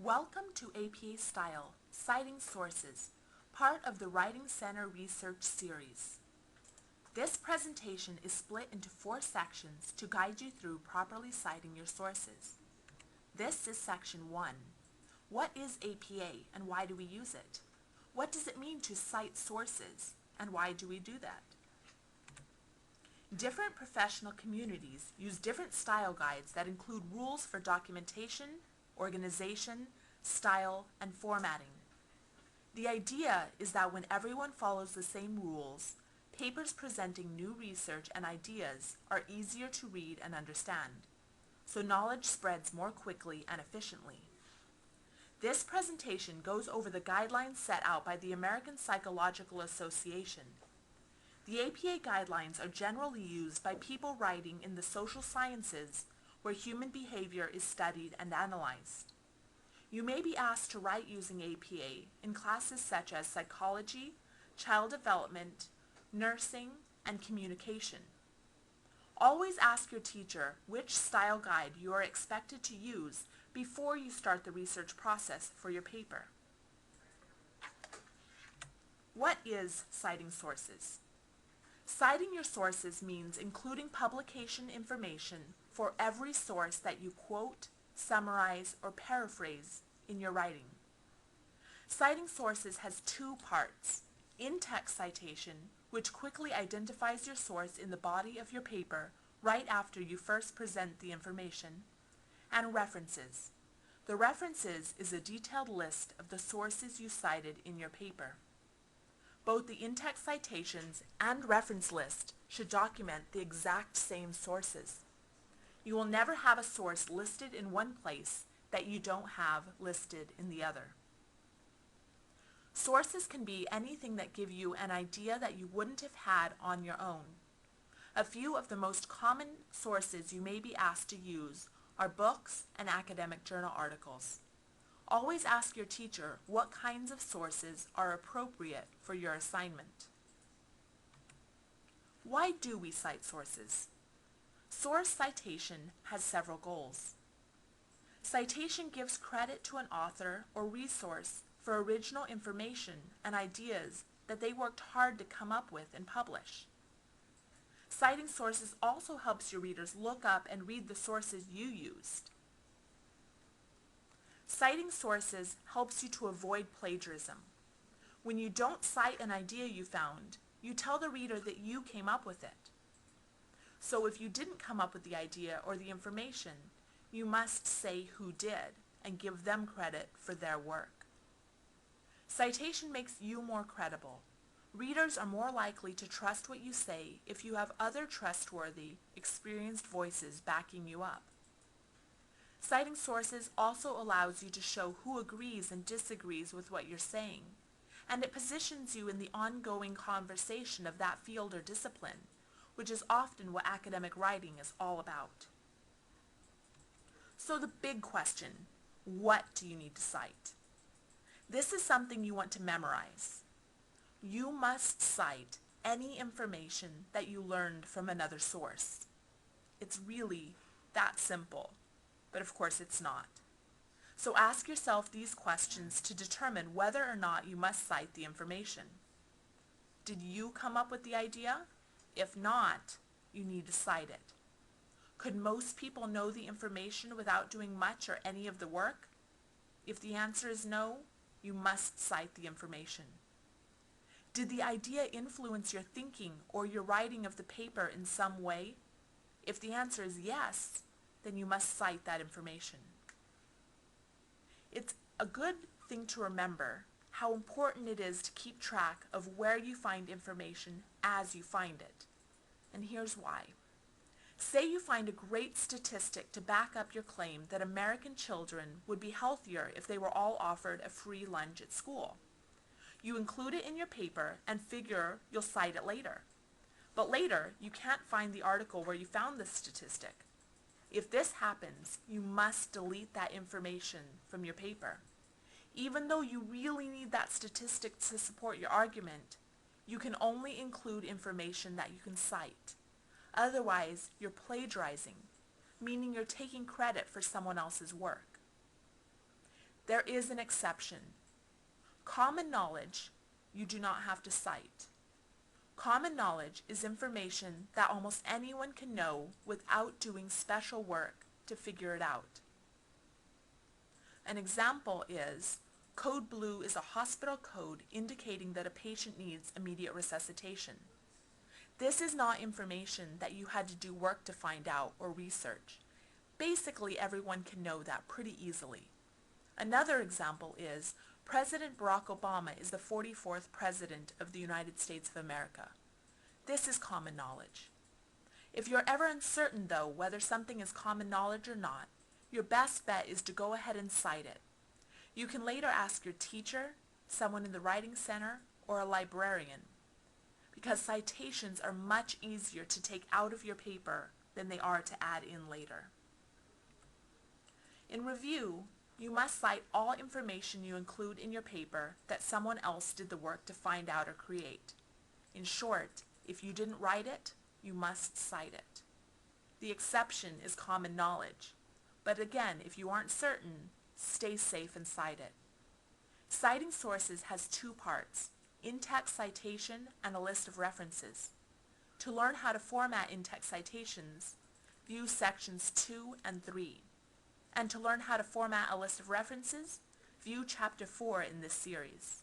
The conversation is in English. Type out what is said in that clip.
Welcome to APA Style, Citing Sources, part of the Writing Center Research Series. This presentation is split into 4 sections to guide you through properly citing your sources. This is Section 1. What is APA and why do we use it? What does it mean to cite sources and why do we do that? Different professional communities use different style guides that include rules for documentation, organization, style, and formatting. The idea is that when everyone follows the same rules, papers presenting new research and ideas are easier to read and understand, so knowledge spreads more quickly and efficiently. This presentation goes over the guidelines set out by the American Psychological Association. The APA guidelines are generally used by people writing in the social sciences where human behavior is studied and analyzed. You may be asked to write using APA in classes such as psychology, child development, nursing, and communication. Always ask your teacher which style guide you are expected to use before you start the research process for your paper. What is citing sources? Citing your sources means including publication information for every source that you quote, summarize, or paraphrase in your writing. Citing sources has 2 parts: in-text citation, which quickly identifies your source in the body of your paper right after you first present the information, and references. The references is a detailed list of the sources you cited in your paper. Both the in-text citations and reference list should document the exact same sources. You will never have a source listed in one place that you don't have listed in the other. Sources can be anything that give you an idea that you wouldn't have had on your own. A few of the most common sources you may be asked to use are books and academic journal articles. Always ask your teacher what kinds of sources are appropriate for your assignment. Why do we cite sources? Source citation has several goals. Citation gives credit to an author or resource for original information and ideas that they worked hard to come up with and publish. Citing sources also helps your readers look up and read the sources you used. Citing sources helps you to avoid plagiarism. When you don't cite an idea you found, you tell the reader that you came up with it. So if you didn't come up with the idea or the information, you must say who did and give them credit for their work. Citation makes you more credible. Readers are more likely to trust what you say if you have other trustworthy, experienced voices backing you up. Citing sources also allows you to show who agrees and disagrees with what you're saying, and it positions you in the ongoing conversation of that field or discipline, which is often what academic writing is all about. So the big question, what do you need to cite? This is something you want to memorize. You must cite any information that you learned from another source. It's really that simple. But of course it's not. So ask yourself these questions to determine whether or not you must cite the information. Did you come up with the idea? If not, you need to cite it. Could most people know the information without doing much or any of the work? If the answer is no, you must cite the information. Did the idea influence your thinking or your writing of the paper in some way? If the answer is yes, then you must cite that information. It's a good thing to remember how important it is to keep track of where you find information as you find it. And here's why. Say you find a great statistic to back up your claim that American children would be healthier if they were all offered a free lunch at school. You include it in your paper and figure you'll cite it later. But later, you can't find the article where you found this statistic. If this happens, you must delete that information from your paper. Even though you really need that statistic to support your argument, you can only include information that you can cite. Otherwise, you're plagiarizing, meaning you're taking credit for someone else's work. There is an exception. Common knowledge, you do not have to cite. Common knowledge is information that almost anyone can know without doing special work to figure it out. An example is, code blue is a hospital code indicating that a patient needs immediate resuscitation. This is not information that you had to do work to find out or research. Basically, everyone can know that pretty easily. Another example is, President Barack Obama is the 44th President of the United States of America. This is common knowledge. If you're ever uncertain, though, whether something is common knowledge or not, your best bet is to go ahead and cite it. You can later ask your teacher, someone in the writing center, or a librarian, because citations are much easier to take out of your paper than they are to add in later. In review, you must cite all information you include in your paper that someone else did the work to find out or create. In short, if you didn't write it, you must cite it. The exception is common knowledge. But again, if you aren't certain, stay safe and cite it. Citing sources has two parts, in-text citation and a list of references. To learn how to format in-text citations, view sections 2 and 3. And to learn how to format a list of references, view chapter 4 in this series.